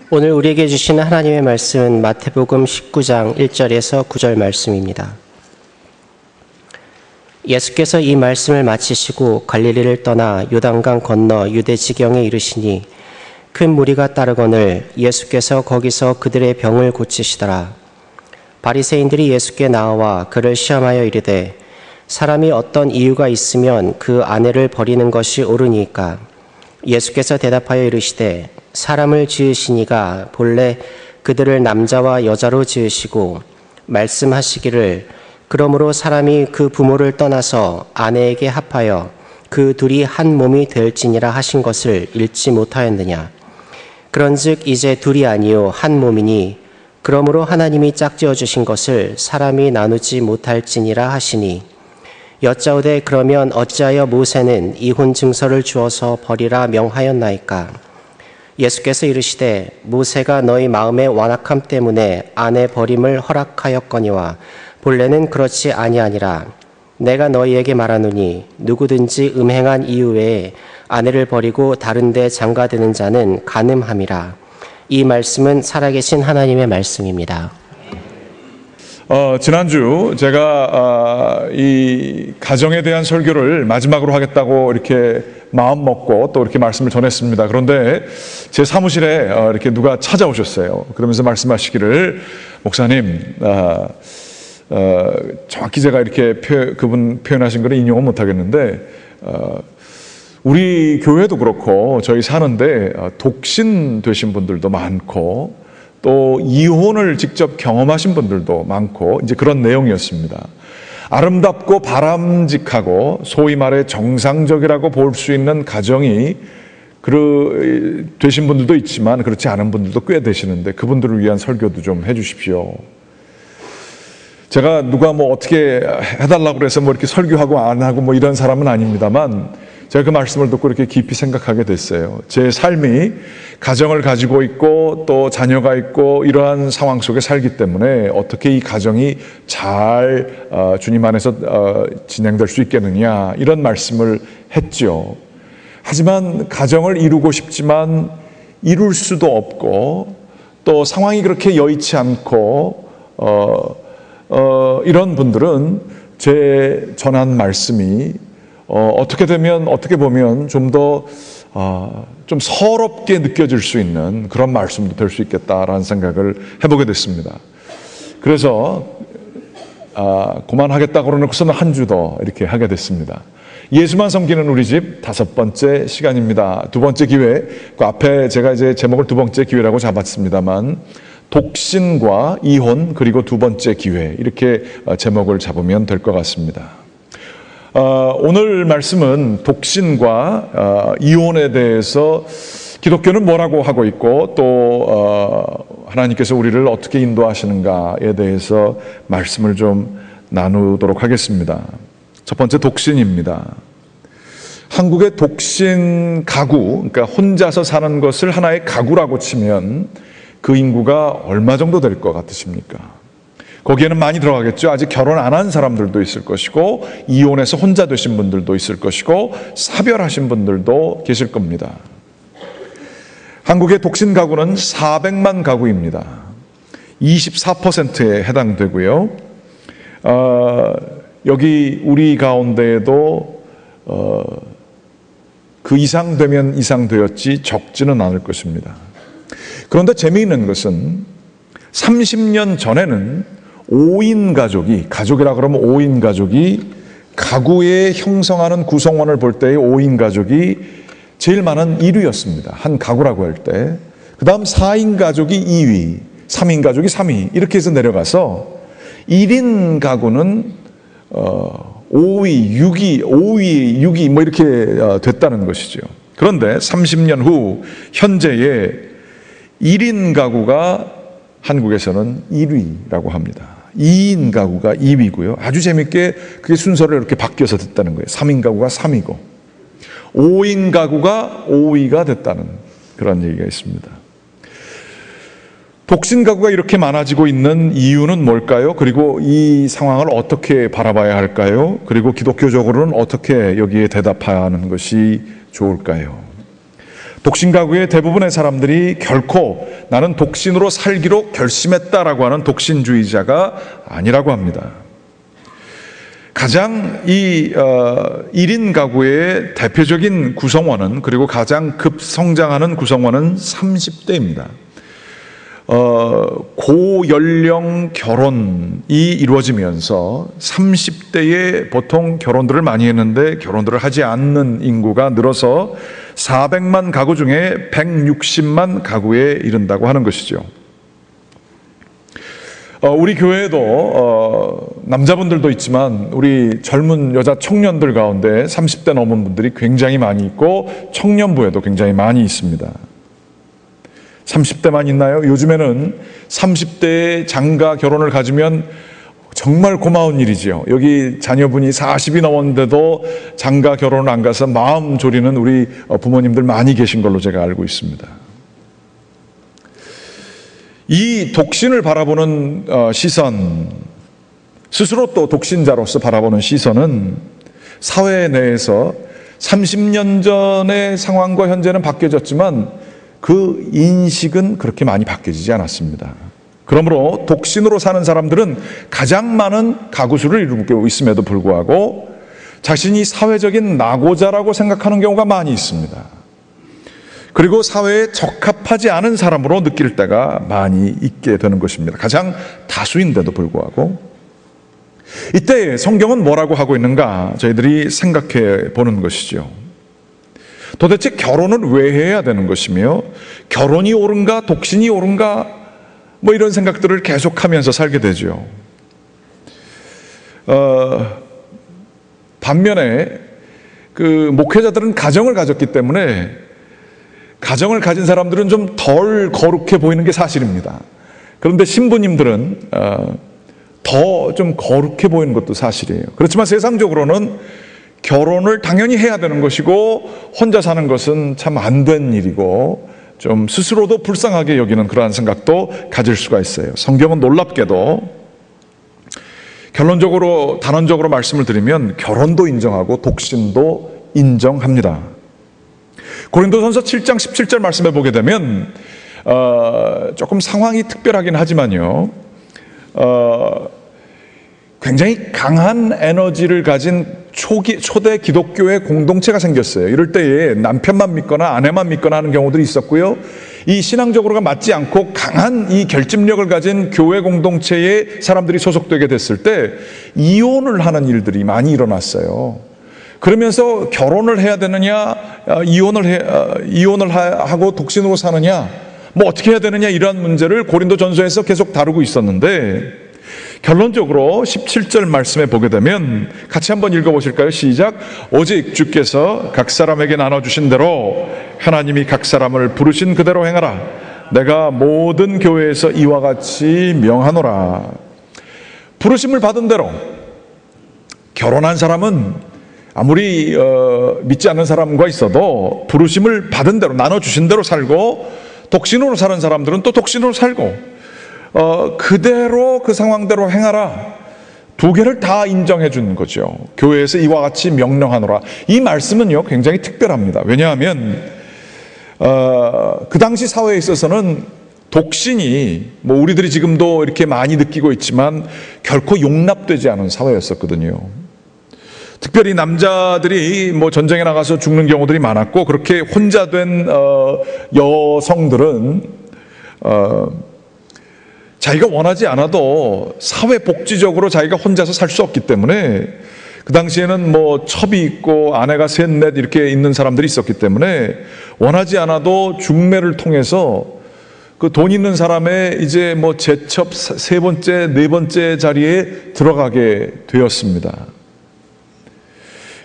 오늘 우리에게 주시는 하나님의 말씀은 마태복음 19장 1절에서 9절 말씀입니다. 예수께서 이 말씀을 마치시고 갈릴리를 떠나 요단강 건너 유대 지경에 이르시니 큰 무리가 따르거늘 예수께서 거기서 그들의 병을 고치시더라. 바리새인들이 예수께 나와 그를 시험하여 이르되 사람이 어떤 이유가 있으면 그 아내를 버리는 것이 옳으니까? 예수께서 대답하여 이르시되 사람을 지으시니가 본래 그들을 남자와 여자로 지으시고 말씀하시기를 그러므로 사람이 그 부모를 떠나서 아내에게 합하여 그 둘이 한 몸이 될지니라 하신 것을 읽지 못하였느냐. 그런즉 이제 둘이 아니요 한 몸이니 그러므로 하나님이 짝지어 주신 것을 사람이 나누지 못할지니라 하시니 여짜오되 그러면 어찌하여 모세는 이혼 증서를 주어서 버리라 명하였나이까? 예수께서 이르시되 모세가 너희 마음의 완악함 때문에 아내 버림을 허락하였거니와 본래는 그렇지 아니하니라. 내가 너희에게 말하노니 누구든지 음행한 이유 외에 아내를 버리고 다른 데 장가드는 자는 간음함이라. 이 말씀은 살아계신 하나님의 말씀입니다. 지난주 제가 이 가정에 대한 설교를 마지막으로 하겠다고 이렇게 마음 먹고 또 이렇게 말씀을 전했습니다. 그런데 제 사무실에 이렇게 누가 찾아오셨어요. 그러면서 말씀하시기를 목사님, 정확히 제가 이렇게 그분 표현하신 걸 인용은 못하겠는데 우리 교회도 그렇고 저희 사는데 독신 되신 분들도 많고 또 이혼을 직접 경험하신 분들도 많고 이제 그런 내용이었습니다. 아름답고 바람직하고 소위 말해 정상적이라고 볼 수 있는 가정이 되신 분들도 있지만 그렇지 않은 분들도 꽤 되시는데 그분들을 위한 설교도 좀 해주십시오. 제가 누가 뭐 어떻게 해달라고 그래서 뭐 이렇게 설교하고 안 하고 뭐 이런 사람은 아닙니다만 제가 그 말씀을 듣고 이렇게 깊이 생각하게 됐어요. 제 삶이 가정을 가지고 있고 또 자녀가 있고 이러한 상황 속에 살기 때문에 어떻게 이 가정이 잘 주님 안에서 진행될 수 있겠느냐 이런 말씀을 했죠. 하지만 가정을 이루고 싶지만 이룰 수도 없고 또 상황이 그렇게 여의치 않고 이런 분들은 제 전한 말씀이 어떻게 보면 좀 더 좀 서럽게 느껴질 수 있는 그런 말씀도 될 수 있겠다라는 생각을 해보게 됐습니다. 그래서 그만하겠다고 그러놓고서는 한 주 더 이렇게 하게 됐습니다. 예수만 섬기는 우리 집 5번째 시간입니다. 2번째 기회, 그 앞에 제가 이제 제목을 2번째 기회라고 잡았습니다만 독신과 이혼 그리고 2번째 기회 이렇게 제목을 잡으면 될 것 같습니다. 오늘 말씀은 독신과 이혼에 대해서 기독교는 뭐라고 하고 있고 또 하나님께서 우리를 어떻게 인도하시는가에 대해서 말씀을 좀 나누도록 하겠습니다. 첫 번째 독신입니다. 한국의 독신 가구, 그러니까 혼자서 사는 것을 하나의 가구라고 치면 그 인구가 얼마 정도 될 것 같으십니까? 거기에는 많이 들어가겠죠. 아직 결혼 안 한 사람들도 있을 것이고 이혼해서 혼자 되신 분들도 있을 것이고 사별하신 분들도 계실 겁니다. 한국의 독신 가구는 400만 가구입니다. 24%에 해당되고요. 여기 우리 가운데에도 그 이상 되면 이상 되었지 적지는 않을 것입니다. 그런데 재미있는 것은 30년 전에는 5인 가족이라 그러면 5인 가족이 가구에 형성하는 구성원을 볼 때의 5인 가족이 제일 많은 1위였습니다. 한 가구라고 할 때. 그 다음 4인 가족이 2위, 3인 가족이 3위 이렇게 해서 내려가서 1인 가구는 5위, 6위, 5위, 6위 뭐 이렇게 됐다는 것이죠. 그런데 30년 후 현재의 1인 가구가 한국에서는 1위라고 합니다. 2인 가구가 2위고요. 아주 재밌게 그게 순서를 이렇게 바뀌어서 됐다는 거예요. 3인 가구가 3위고 5인 가구가 5위가 됐다는 그런 얘기가 있습니다. 독신 가구가 이렇게 많아지고 있는 이유는 뭘까요? 그리고 이 상황을 어떻게 바라봐야 할까요? 그리고 기독교적으로는 어떻게 여기에 대답하는 것이 좋을까요? 독신 가구의 대부분의 사람들이 결코 나는 독신으로 살기로 결심했다라고 하는 독신주의자가 아니라고 합니다. 가장 이 1인 가구의 대표적인 구성원은, 그리고 가장 급성장하는 구성원은 30대입니다. 고연령 결혼이 이루어지면서 30대에 보통 결혼들을 많이 했는데 결혼들을 하지 않는 인구가 늘어서 400만 가구 중에 160만 가구에 이른다고 하는 것이죠. 우리 교회에도 남자분들도 있지만 우리 젊은 여자 청년들 가운데 30대 넘은 분들이 굉장히 많이 있고 청년부에도 굉장히 많이 있습니다. 30대만 있나요? 요즘에는 30대에 장가 결혼을 가지면 정말 고마운 일이지요. 여기 자녀분이 40이 넘었는데도 장가 결혼을 안 가서 마음 졸이는 우리 부모님들 많이 계신 걸로 제가 알고 있습니다. 이 독신을 바라보는 시선, 스스로 또 독신자로서 바라보는 시선은 사회 내에서 30년 전의 상황과 현재는 바뀌어졌지만 그 인식은 그렇게 많이 바뀌어지지 않았습니다. 그러므로 독신으로 사는 사람들은 가장 많은 가구 수를 이루고 있음에도 불구하고 자신이 사회적인 낙오자라고 생각하는 경우가 많이 있습니다. 그리고 사회에 적합하지 않은 사람으로 느낄 때가 많이 있게 되는 것입니다. 가장 다수인데도 불구하고. 이때 성경은 뭐라고 하고 있는가 저희들이 생각해 보는 것이죠. 도대체 결혼은 왜 해야 되는 것이며 결혼이 옳은가 독신이 옳은가 뭐 이런 생각들을 계속하면서 살게 되죠. 반면에 그 목회자들은 가정을 가졌기 때문에 가정을 가진 사람들은 좀 덜 거룩해 보이는 게 사실입니다. 그런데 신부님들은 더 좀 거룩해 보이는 것도 사실이에요. 그렇지만 세상적으로는 결혼을 당연히 해야 되는 것이고 혼자 사는 것은 참 안 된 일이고 좀 스스로도 불쌍하게 여기는 그러한 생각도 가질 수가 있어요. 성경은 놀랍게도 결론적으로 단언적으로 말씀을 드리면 결혼도 인정하고 독신도 인정합니다. 고린도전서 7장 17절 말씀해 보게 되면 조금 상황이 특별하긴 하지만요, 굉장히 강한 에너지를 가진 초대 기독교의 공동체가 생겼어요. 이럴 때에 남편만 믿거나 아내만 믿거나 하는 경우들이 있었고요, 이 신앙적으로가 맞지 않고 강한 이 결집력을 가진 교회 공동체에 사람들이 소속되게 됐을 때 이혼을 하는 일들이 많이 일어났어요. 그러면서 결혼을 해야 되느냐, 이혼을 하고 독신으로 사느냐, 뭐 어떻게 해야 되느냐, 이러한 문제를 고린도전서에서 계속 다루고 있었는데 결론적으로 17절 말씀에 보게 되면 같이 한번 읽어보실까요? 시작. 오직 주께서 각 사람에게 나눠주신 대로 하나님이 각 사람을 부르신 그대로 행하라. 내가 모든 교회에서 이와 같이 명하노라. 부르심을 받은 대로 결혼한 사람은 아무리 믿지 않는 사람과 있어도 부르심을 받은 대로 나눠주신 대로 살고, 독신으로 사는 사람들은 또 독신으로 살고, 그대로 그 상황대로 행하라. 두 개를 다 인정해 준 거죠. 교회에서 이와 같이 명령하노라. 이 말씀은요 굉장히 특별합니다. 왜냐하면 그 당시 사회에 있어서는 독신이 뭐 우리들이 지금도 이렇게 많이 느끼고 있지만 결코 용납되지 않은 사회였었거든요. 특별히 남자들이 뭐 전쟁에 나가서 죽는 경우들이 많았고, 그렇게 혼자 된 여성들은 자기가 원하지 않아도 사회복지적으로 자기가 혼자서 살 수 없기 때문에 그 당시에는 뭐 첩이 있고 아내가 셋, 넷 이렇게 있는 사람들이 있었기 때문에 원하지 않아도 중매를 통해서 그 돈 있는 사람의 이제 뭐 제첩 세 번째, 네 번째 자리에 들어가게 되었습니다.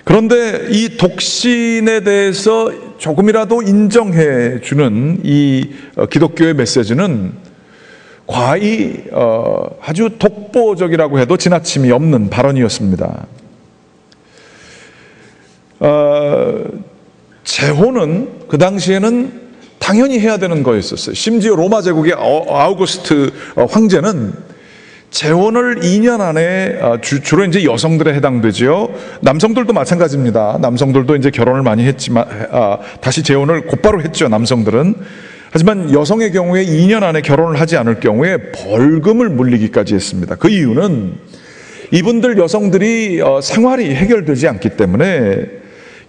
그런데 이 독신에 대해서 조금이라도 인정해 주는 이 기독교의 메시지는 과히 아주 독보적이라고 해도 지나침이 없는 발언이었습니다. 재혼은 그 당시에는 당연히 해야 되는 거였었어요. 심지어 로마 제국의 아우구스트 황제는 재혼을 2년 안에 주로 이제 여성들에 해당되죠. 남성들도 마찬가지입니다. 남성들도 이제 결혼을 많이 했지만 다시 재혼을 곧바로 했죠. 남성들은. 하지만 여성의 경우에 2년 안에 결혼을 하지 않을 경우에 벌금을 물리기까지 했습니다. 그 이유는 이분들 여성들이 생활이 해결되지 않기 때문에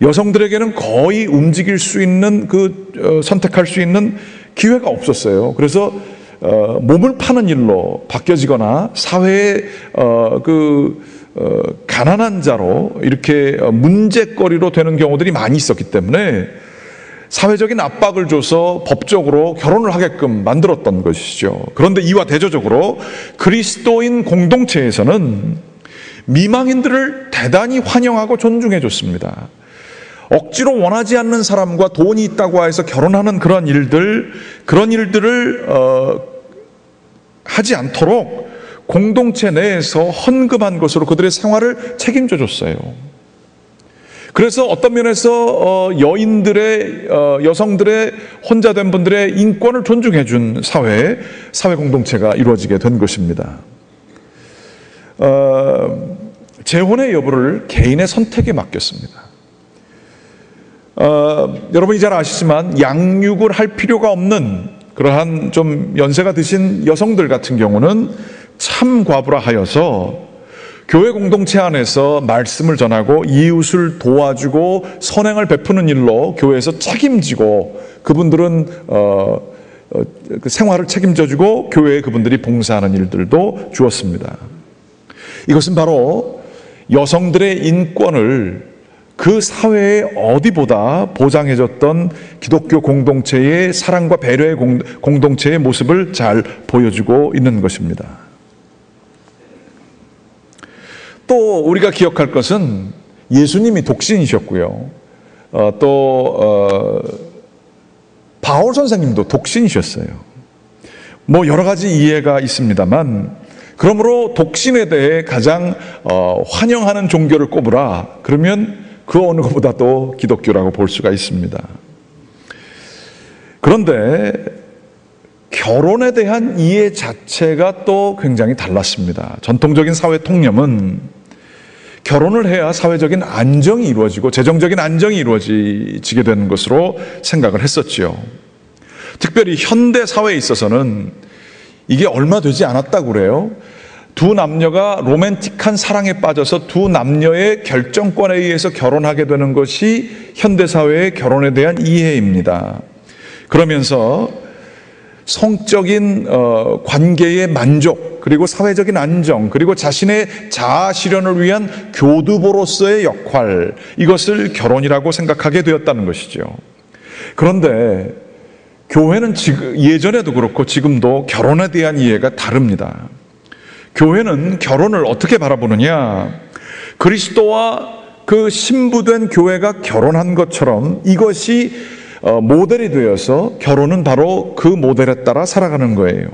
여성들에게는 거의 움직일 수 있는 선택할 수 있는 기회가 없었어요. 그래서 몸을 파는 일로 바뀌어지거나 사회의 가난한 자로 이렇게 문제거리로 되는 경우들이 많이 있었기 때문에 사회적인 압박을 줘서 법적으로 결혼을 하게끔 만들었던 것이죠. 그런데 이와 대조적으로 그리스도인 공동체에서는 미망인들을 대단히 환영하고 존중해 줬습니다. 억지로 원하지 않는 사람과 돈이 있다고 해서 결혼하는 그런 일들을 하지 않도록 공동체 내에서 헌금한 것으로 그들의 생활을 책임져 줬어요. 그래서 어떤 면에서 여성들의 혼자된 분들의 인권을 존중해 준 사회 공동체가 이루어지게 된 것입니다. 재혼의 여부를 개인의 선택에 맡겼습니다. 여러분이 잘 아시지만 양육을 할 필요가 없는 그러한 좀 연세가 드신 여성들 같은 경우는 참과부라 하여서 교회 공동체 안에서 말씀을 전하고 이웃을 도와주고 선행을 베푸는 일로 교회에서 책임지고 그분들은 그 생활을 책임져주고 교회에 그분들이 봉사하는 일들도 주었습니다. 이것은 바로 여성들의 인권을 그 사회의 어디보다 보장해줬던 기독교 공동체의 사랑과 배려의 공동체의 모습을 잘 보여주고 있는 것입니다. 또 우리가 기억할 것은 예수님이 독신이셨고요. 바울 선생님도 독신이셨어요. 여러 가지 이해가 있습니다만 그러므로 독신에 대해 가장 환영하는 종교를 꼽으라 그러면 그 어느 것보다도 기독교라고 볼 수가 있습니다. 그런데 결혼에 대한 이해 자체가 또 굉장히 달랐습니다. 전통적인 사회 통념은 결혼을 해야 사회적인 안정이 이루어지고 재정적인 안정이 이루어지게 되는 것으로 생각을 했었지요. 특별히 현대 사회에 있어서는 이게 얼마 되지 않았다고 그래요. 두 남녀가 로맨틱한 사랑에 빠져서 두 남녀의 결정권에 의해서 결혼하게 되는 것이 현대사회의 결혼에 대한 이해입니다. 그러면서 성적인 관계의 만족, 그리고 사회적인 안정, 그리고 자신의 자아 실현을 위한 교두보로서의 역할, 이것을 결혼이라고 생각하게 되었다는 것이죠. 그런데 교회는 예전에도 그렇고 지금도 결혼에 대한 이해가 다릅니다. 교회는 결혼을 어떻게 바라보느냐? 그리스도와 그 신부된 교회가 결혼한 것처럼 이것이 모델이 되어서 결혼은 바로 그 모델에 따라 살아가는 거예요.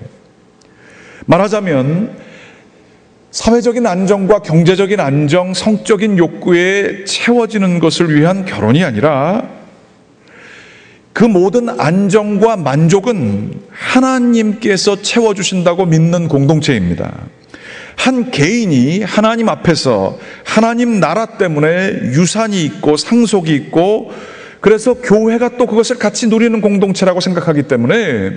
말하자면 사회적인 안정과 경제적인 안정, 성적인 욕구에 채워지는 것을 위한 결혼이 아니라 그 모든 안정과 만족은 하나님께서 채워주신다고 믿는 공동체입니다. 한 개인이 하나님 앞에서 하나님 나라 때문에 유산이 있고 상속이 있고 그래서 교회가 또 그것을 같이 누리는 공동체라고 생각하기 때문에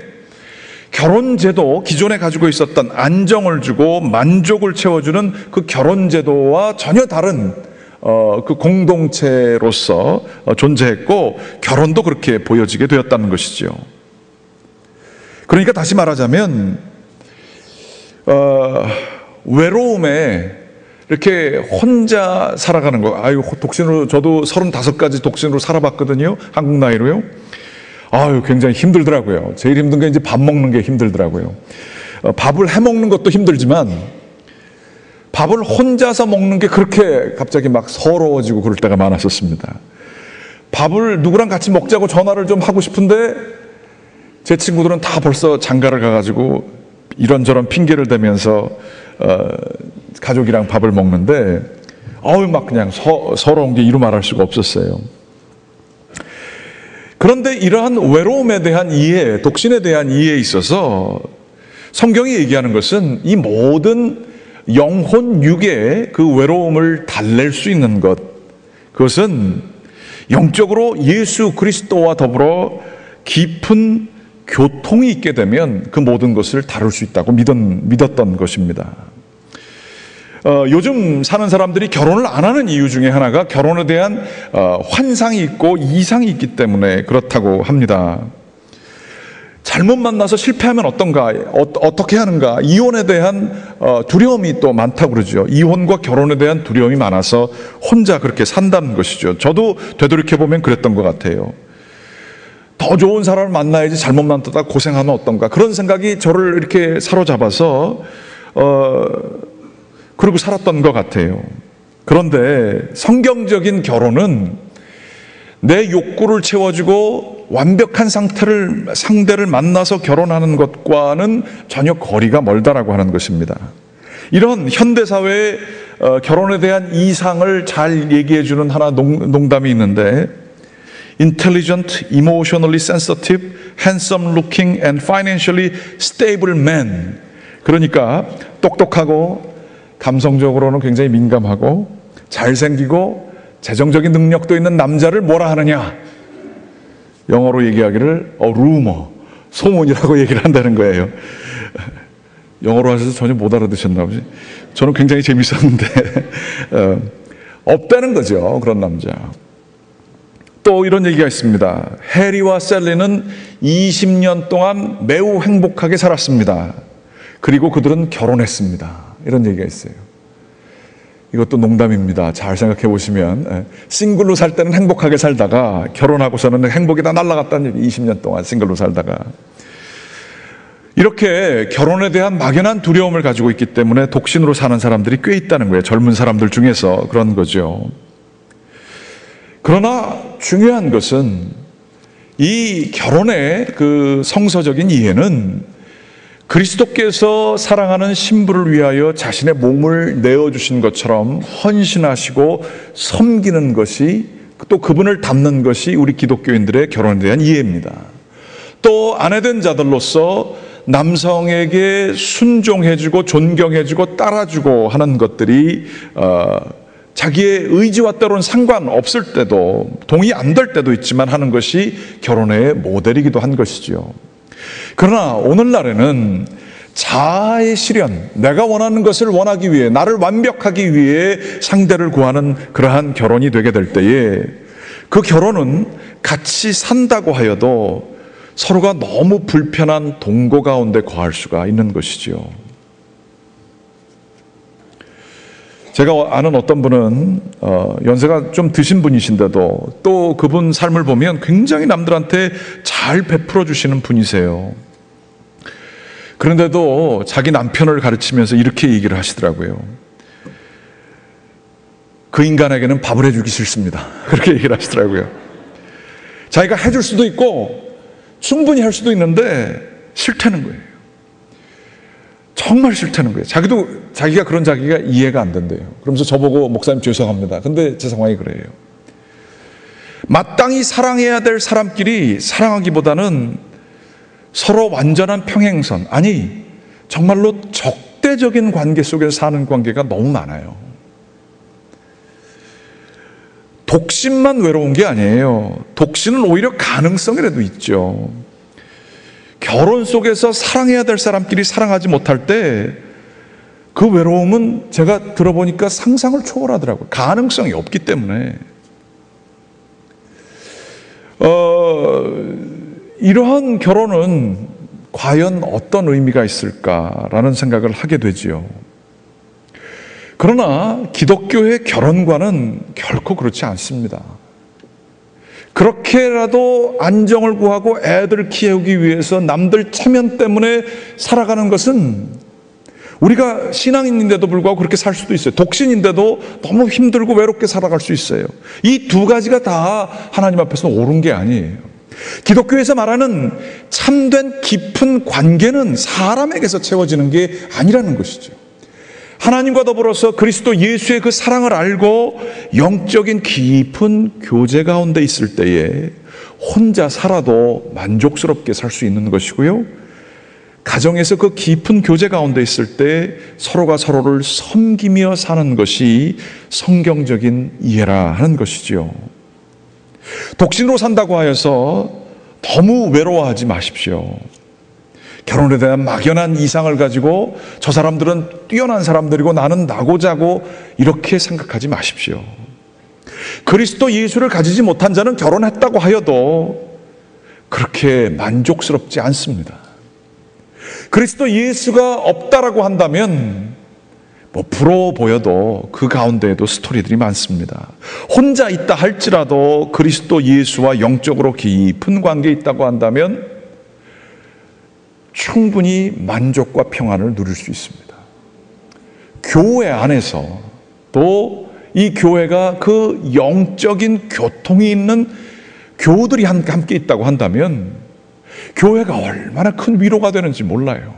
결혼제도, 기존에 가지고 있었던 안정을 주고 만족을 채워주는 그 결혼제도와 전혀 다른 그 공동체로서 존재했고 결혼도 그렇게 보여지게 되었다는 것이죠. 그러니까 다시 말하자면 외로움에 이렇게 혼자 살아가는 거. 독신으로 저도 35가지 독신으로 살아봤거든요. 한국 나이로요. 굉장히 힘들더라고요. 제일 힘든 게 이제 밥 먹는 게 힘들더라고요. 밥을 해 먹는 것도 힘들지만 밥을 혼자서 먹는 게 그렇게 갑자기 막 서러워지고 그럴 때가 많았었습니다. 밥을 누구랑 같이 먹자고 전화를 좀 하고 싶은데 제 친구들은 다 벌써 장가를 가가지고 이런저런 핑계를 대면서 가족이랑 밥을 먹는데 막 그냥 서러운 게 이루 말할 수가 없었어요. 그런데 이러한 외로움에 대한 이해, 독신에 대한 이해에 있어서 성경이 얘기하는 것은 이 모든 영혼 육의 그 외로움을 달랠 수 있는 것, 그것은 영적으로 예수 그리스도와 더불어 깊은 교통이 있게 되면 그 모든 것을 다룰 수 있다고 믿었던 것입니다. 요즘 사는 사람들이 결혼을 안 하는 이유 중에 하나가 결혼에 대한 환상이 있고 이상이 있기 때문에 그렇다고 합니다. 잘못 만나서 실패하면 어떤가, 어떻게 하는가, 이혼에 대한 두려움이 또 많다고 그러죠. 이혼과 결혼에 대한 두려움이 많아서 혼자 그렇게 산다는 것이죠. 저도 되돌이켜보면 그랬던 것 같아요. 더 좋은 사람을 만나야지 잘못 만나다 고생하면 어떤가, 그런 생각이 저를 이렇게 사로잡아서 그러고 살았던 것 같아요. 그런데 성경적인 결혼은 내 욕구를 채워주고 완벽한 상대를 만나서 결혼하는 것과는 전혀 거리가 멀다라고 하는 것입니다. 이런 현대사회의 결혼에 대한 이상을 잘 얘기해주는 하나 농담이 있는데, intelligent, emotionally sensitive, handsome looking and financially stable man. 그러니까 똑똑하고 감성적으로는 굉장히 민감하고 잘생기고 재정적인 능력도 있는 남자를 뭐라 하느냐? 영어로 얘기하기를 rumor, 소문이라고 얘기를 한다는 거예요. 영어로 하셔서 전혀 못 알아듣셨나 보지. 저는 굉장히 재밌었는데 없다는 거죠, 그런 남자. 또 이런 얘기가 있습니다. 해리와 셀리는 20년 동안 매우 행복하게 살았습니다. 그리고 그들은 결혼했습니다. 이런 얘기가 있어요. 이것도 농담입니다. 잘 생각해 보시면 싱글로 살 때는 행복하게 살다가 결혼하고서는 행복이 다 날아갔다는 얘기. 20년 동안 싱글로 살다가. 이렇게 결혼에 대한 막연한 두려움을 가지고 있기 때문에 독신으로 사는 사람들이 꽤 있다는 거예요. 젊은 사람들 중에서 그런 거죠. 그러나 중요한 것은 이 결혼의 그 성서적인 이해는 그리스도께서 사랑하는 신부를 위하여 자신의 몸을 내어주신 것처럼 헌신하시고 섬기는 것이, 또 그분을 닮는 것이 우리 기독교인들의 결혼에 대한 이해입니다. 또 아내된 자들로서 남성에게 순종해주고 존경해주고 따라주고 하는 것들이 자기의 의지와 때로는 상관없을 때도, 동의 안 될 때도 있지만 하는 것이 결혼의 모델이기도 한 것이죠. 그러나 오늘날에는 자아의 실현, 내가 원하는 것을 원하기 위해, 나를 완벽하기 위해 상대를 구하는 그러한 결혼이 되게 될 때에 그 결혼은 같이 산다고 하여도 서로가 너무 불편한 동거 가운데 거할 수가 있는 것이지요. 제가 아는 어떤 분은 연세가 좀 드신 분이신데도 또 그분 삶을 보면 굉장히 남들한테 잘 베풀어 주시는 분이세요. 그런데도 자기 남편을 가르치면서 이렇게 얘기를 하시더라고요. 그 인간에게는 밥을 해주기 싫습니다. 그렇게 얘기를 하시더라고요. 자기가 해줄 수도 있고 충분히 할 수도 있는데 싫다는 거예요. 정말 싫다는 거예요. 자기가 그런 자기가 이해가 안 된대요. 그러면서 저보고 목사님 죄송합니다. 근데 제 상황이 그래요. 마땅히 사랑해야 될 사람끼리 사랑하기보다는 서로 완전한 평행선, 아니 정말로 적대적인 관계 속에서 사는 관계가 너무 많아요. 독신만 외로운 게 아니에요. 독신은 오히려 가능성이라도 있죠. 결혼 속에서 사랑해야 될 사람끼리 사랑하지 못할 때 그 외로움은 제가 들어보니까 상상을 초월하더라고요. 가능성이 없기 때문에. 이러한 결혼은 과연 어떤 의미가 있을까라는 생각을 하게 되지요. 그러나 기독교의 결혼관은 결코 그렇지 않습니다. 그렇게라도 안정을 구하고 애들 키우기 위해서 남들 체면 때문에 살아가는 것은, 우리가 신앙인인데도 불구하고 그렇게 살 수도 있어요. 독신인데도 너무 힘들고 외롭게 살아갈 수 있어요. 이 두 가지가 다 하나님 앞에서 옳은 게 아니에요. 기독교에서 말하는 참된 깊은 관계는 사람에게서 채워지는 게 아니라는 것이죠. 하나님과 더불어서 그리스도 예수의 그 사랑을 알고 영적인 깊은 교제 가운데 있을 때에 혼자 살아도 만족스럽게 살 수 있는 것이고요. 가정에서 그 깊은 교제 가운데 있을 때 서로가 서로를 섬기며 사는 것이 성경적인 이해라 하는 것이지요. 독신으로 산다고 하여서 너무 외로워하지 마십시오. 결혼에 대한 막연한 이상을 가지고 저 사람들은 뛰어난 사람들이고 나는 나고자고 이렇게 생각하지 마십시오. 그리스도 예수를 가지지 못한 자는 결혼했다고 하여도 그렇게 만족스럽지 않습니다. 그리스도 예수가 없다라고 한다면 부러워 보여도 그 가운데에도 스토리들이 많습니다. 혼자 있다 할지라도 그리스도 예수와 영적으로 깊은 관계에 있다고 한다면 충분히 만족과 평안을 누릴 수 있습니다. 교회 안에서 또 이 교회가 그 영적인 교통이 있는 교우들이 함께 있다고 한다면 교회가 얼마나 큰 위로가 되는지 몰라요.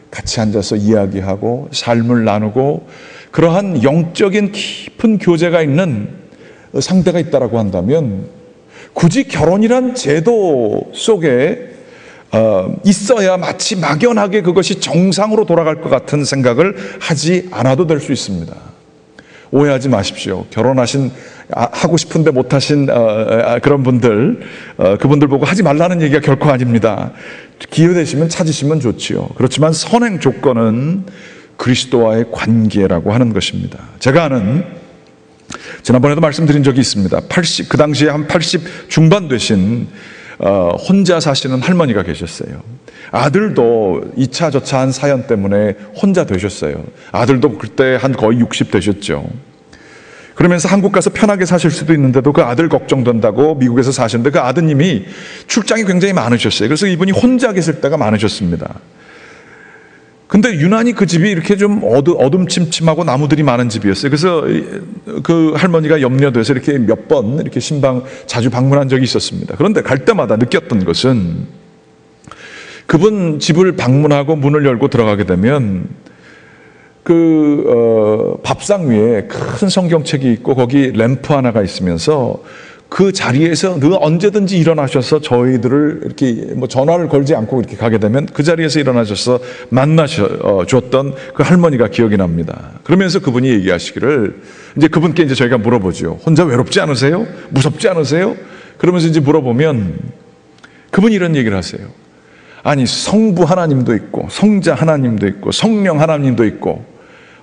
같이 앉아서 이야기하고 삶을 나누고 그러한 영적인 깊은 교제가 있는 상대가 있다고 한다면 굳이 결혼이란 제도 속에 있어야 마치 막연하게 그것이 정상으로 돌아갈 것 같은 생각을 하지 않아도 될 수 있습니다. 오해하지 마십시오. 결혼하신 하고 싶은데 못하신 그런 분들 그분들 보고 하지 말라는 얘기가 결코 아닙니다. 기회 되시면 찾으시면 좋지요. 그렇지만 선행 조건은 그리스도와의 관계라고 하는 것입니다. 제가 아는 지난번에도 말씀드린 적이 있습니다. 그 당시에 한 80 중반 되신 혼자 사시는 할머니가 계셨어요. 아들도 2차 저차한 사연 때문에 혼자 되셨어요. 아들도 그때 한 거의 60 되셨죠. 그러면서 한국 가서 편하게 사실 수도 있는데도 그 아들 걱정된다고 미국에서 사셨는데 그 아드님이 출장이 굉장히 많으셨어요. 그래서 이분이 혼자 계실 때가 많으셨습니다. 근데 유난히 그 집이 이렇게 좀 어둠침침하고 나무들이 많은 집이었어요. 그래서 그 할머니가 염려돼서 이렇게 몇 번 이렇게 자주 방문한 적이 있었습니다. 그런데 갈 때마다 느꼈던 것은 그분 집을 방문하고 문을 열고 들어가게 되면 밥상 위에 큰 성경책이 있고 거기 램프 하나가 있으면서 그 자리에서 늘 언제든지 일어나셔서 저희들을 이렇게 전화를 걸지 않고 이렇게 가게 되면 그 자리에서 일어나셔서 만나셨던 그 할머니가 기억이 납니다. 그러면서 그분이 얘기하시기를 이제 그분께 이제 저희가 물어보죠. 혼자 외롭지 않으세요? 무섭지 않으세요? 그러면서 이제 물어보면 그분이 이런 얘기를 하세요. 아니 성부 하나님도 있고 성자 하나님도 있고 성령 하나님도 있고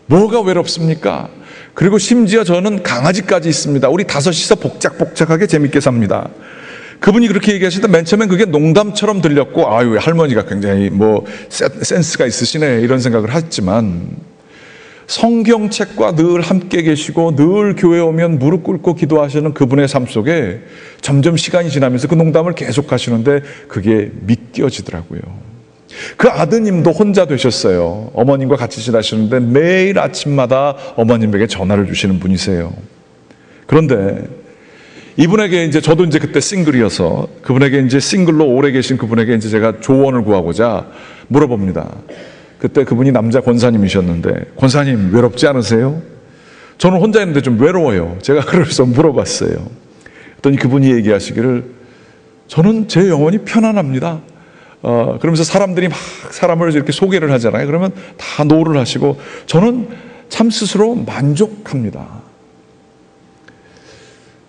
뭐가 외롭습니까? 그리고 심지어 저는 강아지까지 있습니다. 우리 5이서 복작복작하게 재밌게 삽니다. 그분이 그렇게 얘기하실 때 맨 처음엔 그게 농담처럼 들렸고 아유 할머니가 굉장히 센스가 있으시네 이런 생각을 했지만 성경책과 늘 함께 계시고 늘 교회 오면 무릎 꿇고 기도하시는 그분의 삶 속에 점점 시간이 지나면서 그 농담을 계속 하시는데 그게 믿겨지더라고요. 그 아드님도 혼자 되셨어요. 어머님과 같이 지내시는데 매일 아침마다 어머님에게 전화를 주시는 분이세요. 그런데 이분에게 이제 저도 이제 그때 싱글이어서 그분에게 이제 싱글로 오래 계신 그분에게 이제 제가 조언을 구하고자 물어봅니다. 그때 그분이 남자 권사님이셨는데 권사님 외롭지 않으세요? 저는 혼자 있는데 좀 외로워요. 제가 그래서 물어봤어요. 그랬더니 그분이 얘기하시기를 저는 제 영혼이 편안합니다. 그러면서 사람들이 막 사람을 이렇게 소개를 하잖아요. 그러면 다 노를 하시고 저는 참 스스로 만족합니다.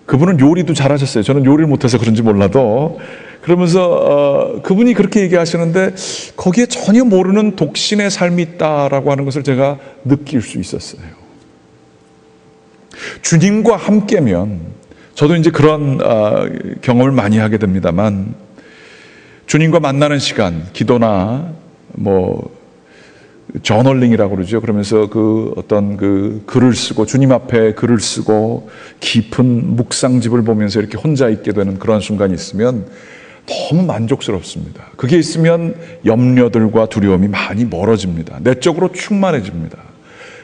그분은 요리도 잘하셨어요. 저는 요리를 못해서 그런지 몰라도 그러면서 그분이 그렇게 얘기하시는데 거기에 전혀 모르는 독신의 삶이 있다라고 하는 것을 제가 느낄 수 있었어요. 주님과 함께면 저도 이제 그런 경험을 많이 하게 됩니다만 주님과 만나는 시간, 기도나 저널링이라고 그러죠. 그러면서 어떤 글을 쓰고 주님 앞에 글을 쓰고 깊은 묵상집을 보면서 이렇게 혼자 있게 되는 그런 순간이 있으면 너무 만족스럽습니다. 그게 있으면 염려들과 두려움이 많이 멀어집니다. 내적으로 충만해집니다.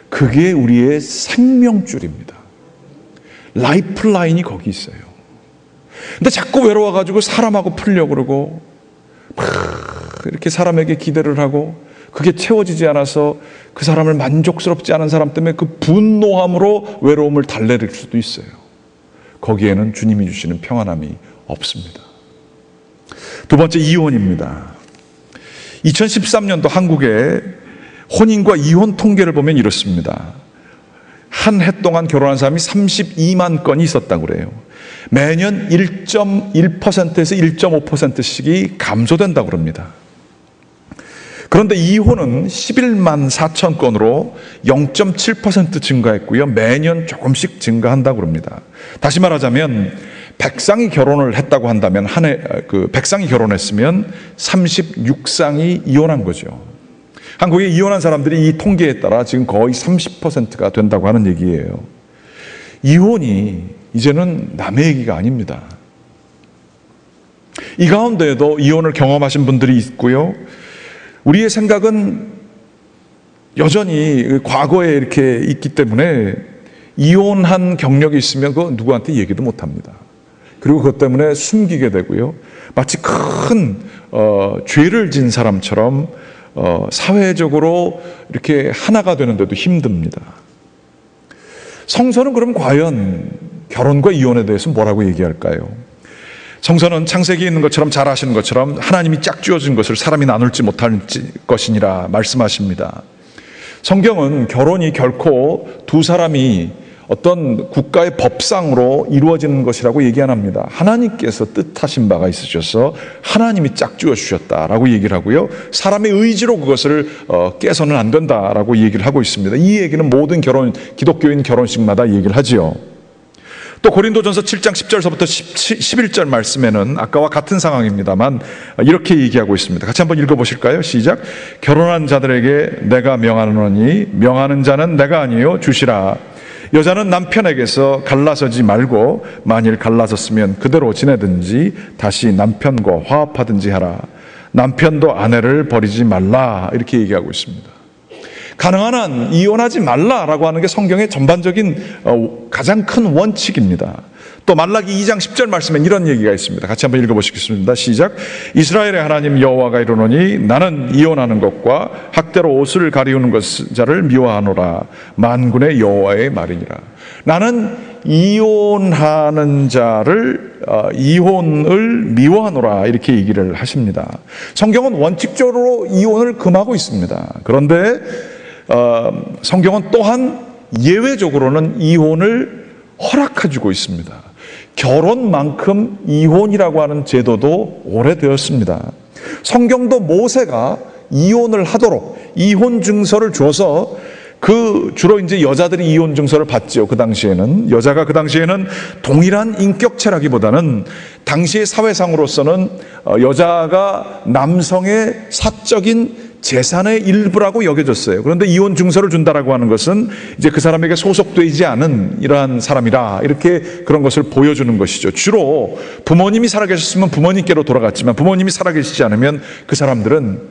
그게 우리의 생명줄입니다. 라이프라인이 거기 있어요. 근데 자꾸 외로워가지고 사람하고 풀려고 그러고 막 이렇게 사람에게 기대를 하고 그게 채워지지 않아서 그 사람을 만족스럽지 않은 사람 때문에 그 분노함으로 외로움을 달래릴 수도 있어요. 거기에는 주님이 주시는 평안함이 없습니다. 두 번째, 이혼입니다. 2013년도 한국의 혼인과 이혼 통계를 보면 이렇습니다. 한 해 동안 결혼한 사람이 32만 건이 있었다고 그래요. 매년 1.1%에서 1.5%씩이 감소된다고 그럽니다. 그런데 이혼은 11만 4천 건으로 0.7% 증가했고요. 매년 조금씩 증가한다고 그럽니다. 다시 말하자면 100쌍이 결혼을 했다고 한다면 한 해 100쌍이 결혼했으면 36쌍이 이혼한 거죠. 한국에 이혼한 사람들이 이 통계에 따라 지금 거의 30%가 된다고 하는 얘기예요. 이혼이 이제는 남의 얘기가 아닙니다. 이 가운데에도 이혼을 경험하신 분들이 있고요. 우리의 생각은 여전히 과거에 이렇게 있기 때문에 이혼한 경력이 있으면 그거 누구한테 얘기도 못 합니다. 그리고 그것 때문에 숨기게 되고요. 마치 큰 죄를 진 사람처럼 사회적으로 이렇게 하나가 되는데도 힘듭니다. 성서는 그럼 과연 결혼과 이혼에 대해서 뭐라고 얘기할까요? 성서는 창세기에 있는 것처럼 잘 아시는 것처럼 하나님이 짝지어진 것을 사람이 나눌지 못할 것이니라 말씀하십니다. 성경은 결혼이 결코 두 사람이 어떤 국가의 법상으로 이루어지는 것이라고 얘기 안 합니다. 하나님께서 뜻하신 바가 있으셔서 하나님이 짝지어 주셨다라고 얘기를 하고요. 사람의 의지로 그것을 깨서는 안 된다라고 얘기를 하고 있습니다. 이 얘기는 모든 기독교인 결혼식마다 얘기를 하지요. 또 고린도전서 7장 10절서부터 11절 말씀에는 아까와 같은 상황입니다만 이렇게 얘기하고 있습니다. 같이 한번 읽어보실까요? 시작. 결혼한 자들에게 내가 명하노니 명하는 자는 내가 아니요 주시라. 여자는 남편에게서 갈라서지 말고 만일 갈라섰으면 그대로 지내든지 다시 남편과 화합하든지 하라. 남편도 아내를 버리지 말라. 이렇게 얘기하고 있습니다. 가능한 한 이혼하지 말라라고 하는 게 성경의 전반적인 가장 큰 원칙입니다. 또 말라기 2장 10절 말씀엔 이런 얘기가 있습니다. 같이 한번 읽어보시겠습니다. 시작. 이스라엘의 하나님 여호와가 이르노니 나는 이혼하는 것과 학대로 옷을 가리우는 자를 미워하노라. 만군의 여호와의 말이니라. 나는 이혼하는 자를 이혼을 미워하노라 이렇게 얘기를 하십니다. 성경은 원칙적으로 이혼을 금하고 있습니다. 그런데 성경은 또한 예외적으로는 이혼을 허락해주고 있습니다. 결혼만큼 이혼이라고 하는 제도도 오래되었습니다. 성경도 모세가 이혼을 하도록 이혼 증서를 줘서 주로 이제 여자들이 이혼 증서를 받죠. 그 당시에는 여자가 그 당시에는 동일한 인격체라기보다는 당시의 사회상으로서는 여자가 남성의 사적인 재산의 일부라고 여겨졌어요. 그런데 이혼 증서를 준다라고 하는 것은 이제 그 사람에게 소속되지 않은 이러한 사람이라 이렇게 그런 것을 보여주는 것이죠. 주로 부모님이 살아계셨으면 부모님께로 돌아갔지만 부모님이 살아계시지 않으면 그 사람들은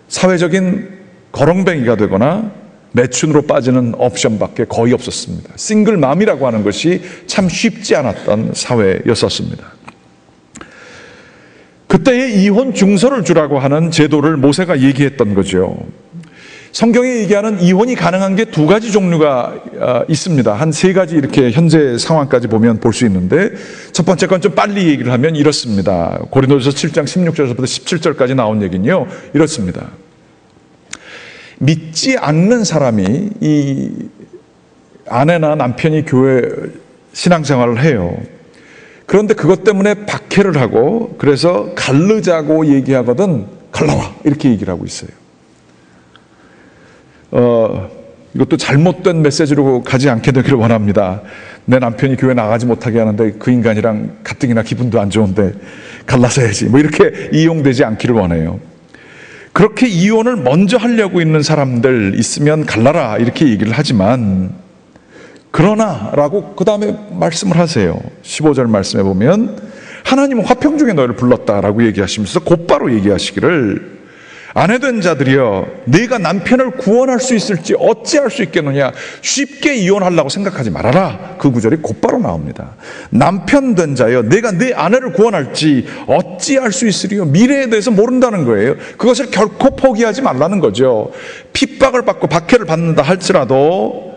사회적인 거렁뱅이가 되거나 매춘으로 빠지는 옵션밖에 거의 없었습니다. 싱글맘이라고 하는 것이 참 쉽지 않았던 사회였었습니다. 그때에 이혼 증서를 주라고 하는 제도를 모세가 얘기했던 거죠. 성경에 얘기하는 이혼이 가능한 게 두 가지 종류가 있습니다. 한 세 가지 이렇게 현재 상황까지 보면 볼 수 있는데 첫 번째 건 좀 빨리 얘기를 하면 이렇습니다. 고린도전서 7장 16절부터 17절까지 나온 얘기는요. 이렇습니다. 믿지 않는 사람이 이 아내나 남편이 교회 신앙생활을 해요. 그런데 그것 때문에 박해를 하고 그래서 갈르자고 얘기하거든 갈라와 이렇게 얘기를 하고 있어요. 이것도 잘못된 메시지로 가지 않게 되기를 원합니다. 내 남편이 교회 나가지 못하게 하는데 그 인간이랑 가뜩이나 기분도 안 좋은데 갈라서야지 뭐 이렇게 이용되지 않기를 원해요. 그렇게 이혼을 먼저 하려고 있는 사람들 있으면 갈라라 이렇게 얘기를 하지만 그러나 라고 그 다음에 말씀을 하세요. 15절 말씀에 보면 하나님은 화평 중에 너희를 불렀다라고 얘기하시면서 곧바로 얘기하시기를 아내된 자들이여 네가 남편을 구원할 수 있을지 어찌할 수 있겠느냐 쉽게 이혼하려고 생각하지 말아라. 그 구절이 곧바로 나옵니다. 남편 된 자여 내가 네 아내를 구원할지 어찌할 수 있으리요. 미래에 대해서 모른다는 거예요. 그것을 결코 포기하지 말라는 거죠. 핍박을 받고 박해를 받는다 할지라도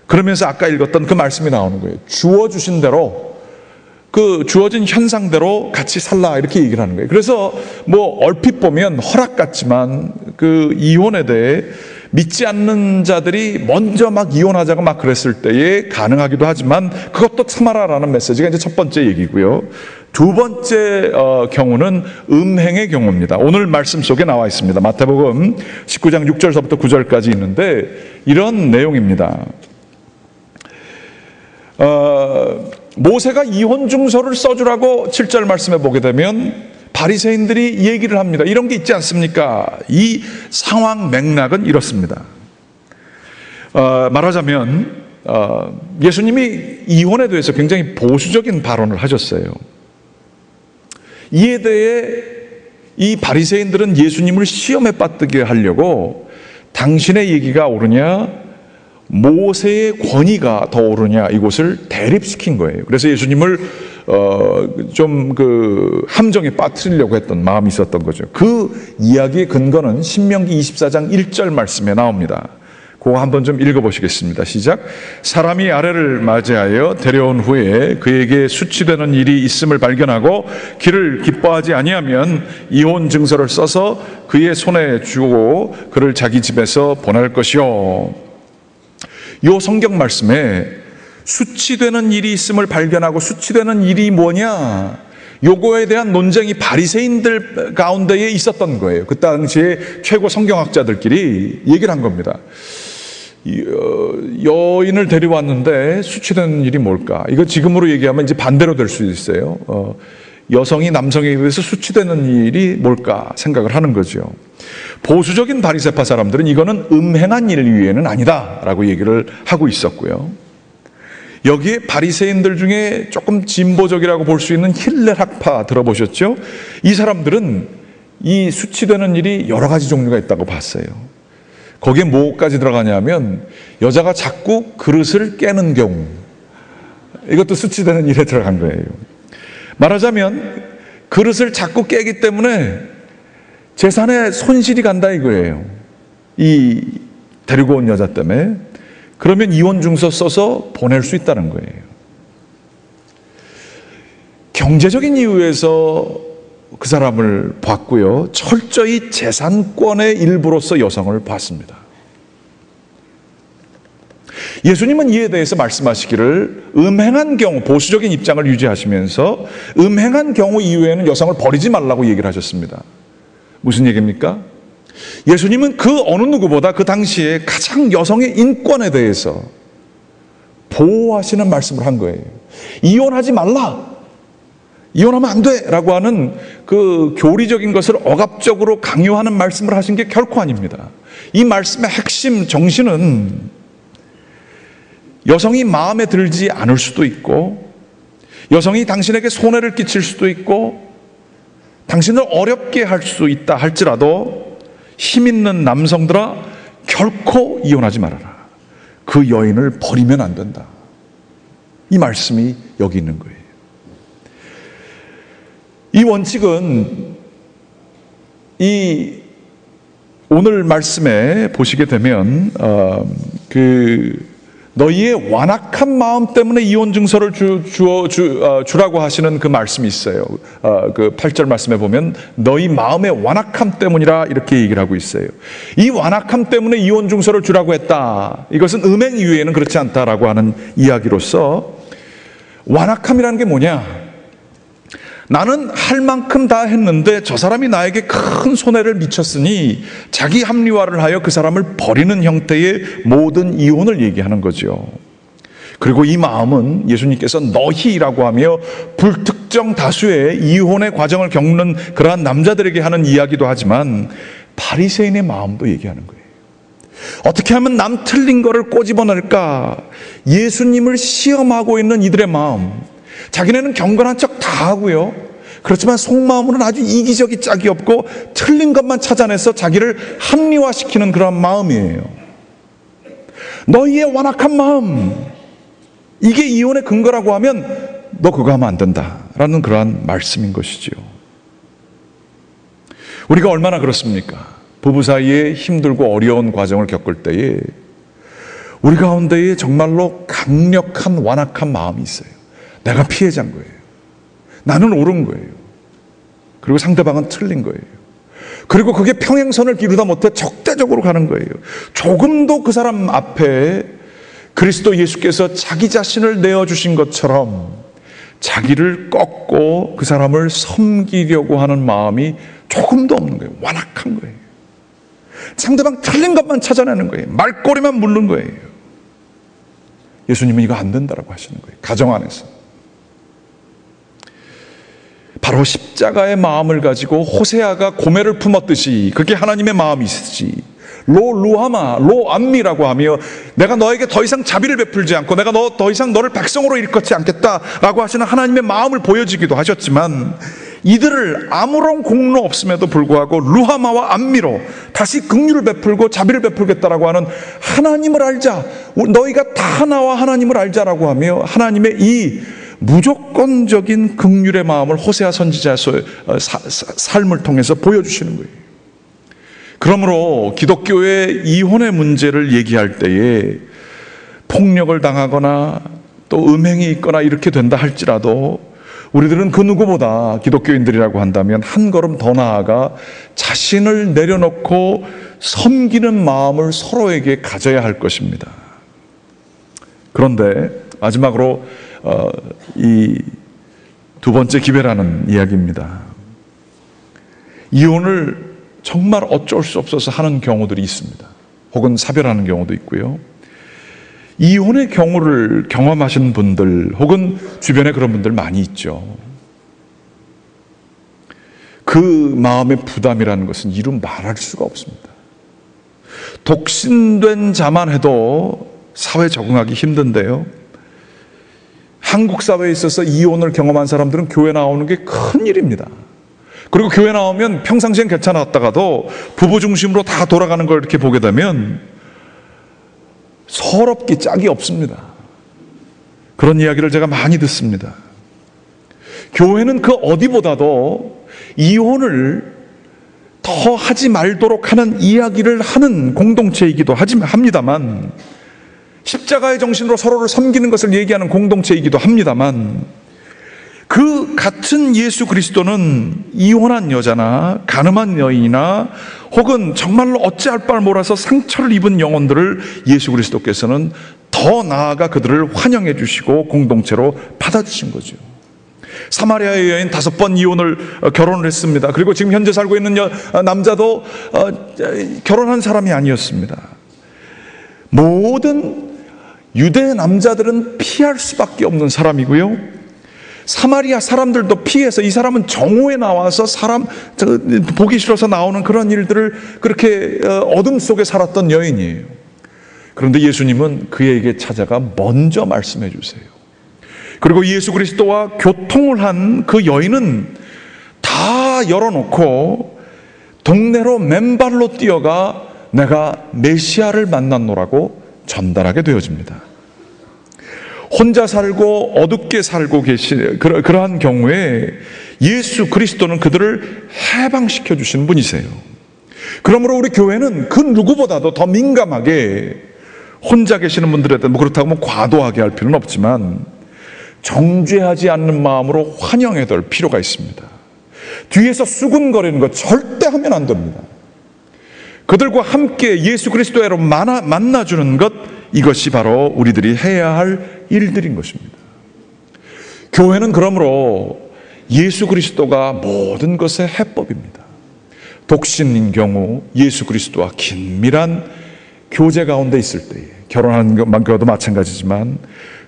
그러면서 아까 읽었던 그 말씀이 나오는 거예요. 주어주신 대로 그 주어진 현상대로 같이 살라 이렇게 얘기를 하는 거예요. 그래서 뭐 얼핏 보면 허락 같지만 그 이혼에 대해 믿지 않는 자들이 먼저 막 이혼하자고 막 그랬을 때에 가능하기도 하지만 그것도 참아라라는 메시지가 이제 첫 번째 얘기고요. 두 번째 경우는 음행의 경우입니다. 오늘 말씀 속에 나와 있습니다. 마태복음 19장 6절서부터 9절까지 있는데 이런 내용입니다. 모세가 이혼 증서를 써주라고 7절 말씀에 보게 되면 바리새인들이 얘기를 합니다. 이런 게 있지 않습니까? 이 상황 맥락은 이렇습니다. 말하자면 예수님이 이혼에 대해서 굉장히 보수적인 발언을 하셨어요. 이에 대해 이 바리새인들은 예수님을 시험에 빠뜨게 하려고 당신의 얘기가 옳으냐 모세의 권위가 더 옳으냐 이것을 대립시킨 거예요. 그래서 예수님을 좀 그 함정에 빠뜨리려고 했던 마음이 있었던 거죠. 그 이야기의 근거는 신명기 24장 1절 말씀에 나옵니다. 그거 한번 좀 읽어보시겠습니다. 시작. 사람이 아내를 맞이하여 데려온 후에 그에게 수치되는 일이 있음을 발견하고 그를 기뻐하지 아니하면 이혼 증서를 써서 그의 손에 주고 그를 자기 집에서 보낼 것이요. 이 성경 말씀에 수치되는 일이 있음을 발견하고 수치되는 일이 뭐냐? 요거에 대한 논쟁이 바리새인들 가운데에 있었던 거예요. 그 당시에 최고 성경학자들끼리 얘기를 한 겁니다. 여인을 데려왔는데 수치되는 일이 뭘까? 이거 지금으로 얘기하면 이제 반대로 될 수 있어요. 여성이 남성에 비해서 수치되는 일이 뭘까 생각을 하는 거죠. 보수적인 바리새파 사람들은 이거는 음행한 일 위에는 아니다라고 얘기를 하고 있었고요. 여기에 바리새인들 중에 조금 진보적이라고 볼 수 있는 힐렐 학파 들어보셨죠? 이 사람들은 이 수치되는 일이 여러 가지 종류가 있다고 봤어요. 거기에 뭐까지 들어가냐면 여자가 자꾸 그릇을 깨는 경우, 이것도 수치되는 일에 들어간 거예요. 말하자면 그릇을 자꾸 깨기 때문에 재산에 손실이 간다 이거예요. 이 데리고 온 여자 때문에. 그러면 이혼 증서 써서 보낼 수 있다는 거예요. 경제적인 이유에서 그 사람을 봤고요. 철저히 재산권의 일부로서 여성을 봤습니다. 예수님은 이에 대해서 말씀하시기를 음행한 경우, 보수적인 입장을 유지하시면서 음행한 경우 이후에는 여성을 버리지 말라고 얘기를 하셨습니다. 무슨 얘기입니까? 예수님은 그 어느 누구보다 그 당시에 가장 여성의 인권에 대해서 보호하시는 말씀을 한 거예요. 이혼하지 말라, 이혼하면 안 돼 라고 하는 그 교리적인 것을 억압적으로 강요하는 말씀을 하신 게 결코 아닙니다. 이 말씀의 핵심 정신은 여성이 마음에 들지 않을 수도 있고, 여성이 당신에게 손해를 끼칠 수도 있고, 당신을 어렵게 할 수 있다 할지라도 힘 있는 남성들아 결코 이혼하지 말아라. 그 여인을 버리면 안 된다. 이 말씀이 여기 있는 거예요. 이 원칙은 이 오늘 말씀에 보시게 되면 너희의 완악한 마음 때문에 이혼 증서를 주라고 하시는 그 말씀이 있어요. 그 8절 말씀에 보면 너희 마음의 완악함 때문이라 이렇게 얘기를 하고 있어요. 이 완악함 때문에 이혼 증서를 주라고 했다. 이것은 음행 이외에는 그렇지 않다라고 하는 이야기로서, 완악함이라는 게 뭐냐? 나는 할 만큼 다 했는데 저 사람이 나에게 큰 손해를 미쳤으니 자기 합리화를 하여 그 사람을 버리는 형태의 모든 이혼을 얘기하는 거죠. 그리고 이 마음은 예수님께서 너희라고 하며 불특정 다수의 이혼의 과정을 겪는 그러한 남자들에게 하는 이야기도 하지만 바리새인의 마음도 얘기하는 거예요. 어떻게 하면 남 틀린 거를 꼬집어낼까? 예수님을 시험하고 있는 이들의 마음. 자기네는 경건한 척 다 하고요. 그렇지만 속마음으로는 아주 이기적이 짝이 없고 틀린 것만 찾아내서 자기를 합리화시키는 그런 마음이에요. 너희의 완악한 마음, 이게 이혼의 근거라고 하면 너 그거 하면 안 된다라는 그러한 말씀인 것이지요. 우리가 얼마나 그렇습니까? 부부 사이에 힘들고 어려운 과정을 겪을 때에 우리 가운데에 정말로 강력한 완악한 마음이 있어요. 내가 피해자인 거예요. 나는 옳은 거예요. 그리고 상대방은 틀린 거예요. 그리고 그게 평행선을 기르다 못해 적대적으로 가는 거예요. 조금도 그 사람 앞에 그리스도 예수께서 자기 자신을 내어주신 것처럼 자기를 꺾고 그 사람을 섬기려고 하는 마음이 조금도 없는 거예요. 완악한 거예요. 상대방 틀린 것만 찾아내는 거예요. 말꼬리만 물는 거예요. 예수님은 이거 안 된다라고 하시는 거예요. 가정 안에서. 바로 십자가의 마음을 가지고 호세아가 고멜을 품었듯이 그게 하나님의 마음이시지. 로 루하마, 로 암미라고 하며 내가 너에게 더 이상 자비를 베풀지 않고 내가 더 이상 너를 백성으로 일컫지 않겠다라고 하시는 하나님의 마음을 보여주기도 하셨지만 이들을 아무런 공로 없음에도 불구하고 루하마와 암미로 다시 긍휼을 베풀고 자비를 베풀겠다라고 하는 하나님을 알자, 너희가 다 하나와 하나님을 알자라고 하며 하나님의 이 무조건적인 긍휼의 마음을 호세아 선지자의 삶을 통해서 보여주시는 거예요. 그러므로 기독교의 이혼의 문제를 얘기할 때에 폭력을 당하거나 또 음행이 있거나 이렇게 된다 할지라도 우리들은 그 누구보다 기독교인들이라고 한다면 한 걸음 더 나아가 자신을 내려놓고 섬기는 마음을 서로에게 가져야 할 것입니다. 그런데 마지막으로 이 두 번째 기회라는 이야기입니다. 이혼을 정말 어쩔 수 없어서 하는 경우들이 있습니다. 혹은 사별하는 경우도 있고요. 이혼의 경우를 경험하신 분들 혹은 주변에 그런 분들 많이 있죠. 그 마음의 부담이라는 것은 이루 말할 수가 없습니다. 독신된 자만 해도 사회 적응하기 힘든데요. 한국 사회에 있어서 이혼을 경험한 사람들은 교회 나오는 게 큰일입니다. 그리고 교회 나오면 평상시엔 괜찮았다가도 부부 중심으로 다 돌아가는 걸 이렇게 보게 되면 서럽기 짝이 없습니다. 그런 이야기를 제가 많이 듣습니다. 교회는 그 어디보다도 이혼을 더 하지 말도록 하는 이야기를 하는 공동체이기도 합니다만, 십자가의 정신으로 서로를 섬기는 것을 얘기하는 공동체이기도 합니다만, 그 같은 예수 그리스도는 이혼한 여자나 가늠한 여인이나 혹은 정말로 어찌할 바를 몰라서 상처를 입은 영혼들을 예수 그리스도께서는 더 나아가 그들을 환영해 주시고 공동체로 받아주신 거죠. 사마리아의 여인 5번 결혼을 했습니다. 그리고 지금 현재 살고 있는 남자도 결혼한 사람이 아니었습니다. 모든 유대 남자들은 피할 수밖에 없는 사람이고요. 사마리아 사람들도 피해서 이 사람은 정오에 나와서 보기 싫어서 나오는 그런 일들을 그렇게 어둠 속에 살았던 여인이에요. 그런데 예수님은 그에게 찾아가 먼저 말씀해 주세요. 그리고 예수 그리스도와 교통을 한 그 여인은 다 열어놓고 동네로 맨발로 뛰어가 내가 메시아를 만났노라고 전달하게 되어집니다. 혼자 살고 어둡게 살고 계신 그러한 경우에 예수 그리스도는 그들을 해방시켜 주시는 분이세요. 그러므로 우리 교회는 그 누구보다도 더 민감하게 혼자 계시는 분들에 대해 그렇다고 하면 과도하게 할 필요는 없지만 정죄하지 않는 마음으로 환영해야 될 필요가 있습니다. 뒤에서 수군거리는 것 절대 하면 안 됩니다. 그들과 함께 예수 그리스도로 만나주는 것, 이것이 바로 우리들이 해야 할 일들인 것입니다. 교회는 그러므로 예수 그리스도가 모든 것의 해법입니다. 독신인 경우 예수 그리스도와 긴밀한 교제 가운데 있을 때에, 결혼하는 것도 마찬가지지만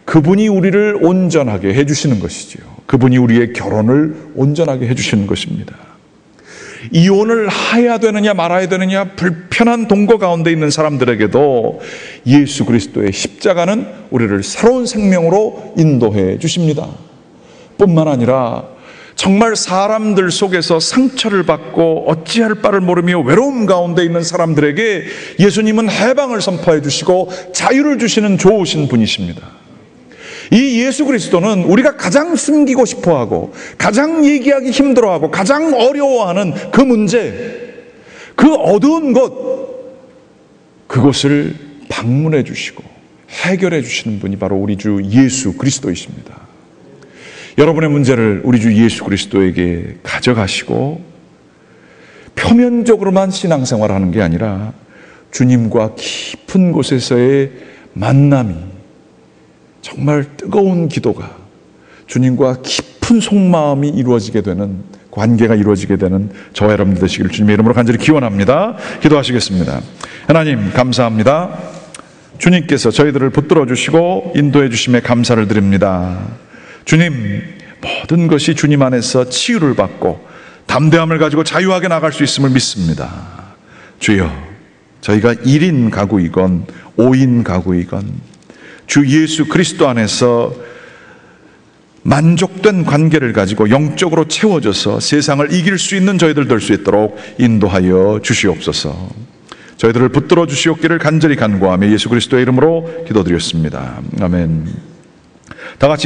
그분이 우리를 온전하게 해주시는 것이지요. 그분이 우리의 결혼을 온전하게 해주시는 것입니다. 이혼을 해야 되느냐 말아야 되느냐 불편한 동거 가운데 있는 사람들에게도 예수 그리스도의 십자가는 우리를 새로운 생명으로 인도해 주십니다. 뿐만 아니라 정말 사람들 속에서 상처를 받고 어찌할 바를 모르며 외로움 가운데 있는 사람들에게 예수님은 해방을 선포해 주시고 자유를 주시는 좋으신 분이십니다. 이 예수 그리스도는 우리가 가장 숨기고 싶어하고 가장 얘기하기 힘들어하고 가장 어려워하는 그 문제, 그 어두운 곳, 그것을 방문해 주시고 해결해 주시는 분이 바로 우리 주 예수 그리스도이십니다. 여러분의 문제를 우리 주 예수 그리스도에게 가져가시고 표면적으로만 신앙생활하는 게 아니라 주님과 깊은 곳에서의 만남이, 정말 뜨거운 기도가, 주님과 깊은 속마음이 이루어지게 되는, 관계가 이루어지게 되는 저와 여러분들 되시기를 주님의 이름으로 간절히 기원합니다. 기도하시겠습니다. 하나님 감사합니다. 주님께서 저희들을 붙들어 주시고 인도해 주심에 감사를 드립니다. 주님, 모든 것이 주님 안에서 치유를 받고 담대함을 가지고 자유하게 나갈 수 있음을 믿습니다. 주여, 저희가 1인 가구이건 5인 가구이건 주 예수 그리스도 안에서 만족된 관계를 가지고 영적으로 채워져서 세상을 이길 수 있는 저희들 될 수 있도록 인도하여 주시옵소서. 저희들을 붙들어 주시옵기를 간절히 간구하며 예수 그리스도의 이름으로 기도드렸습니다. 아멘. 다 같이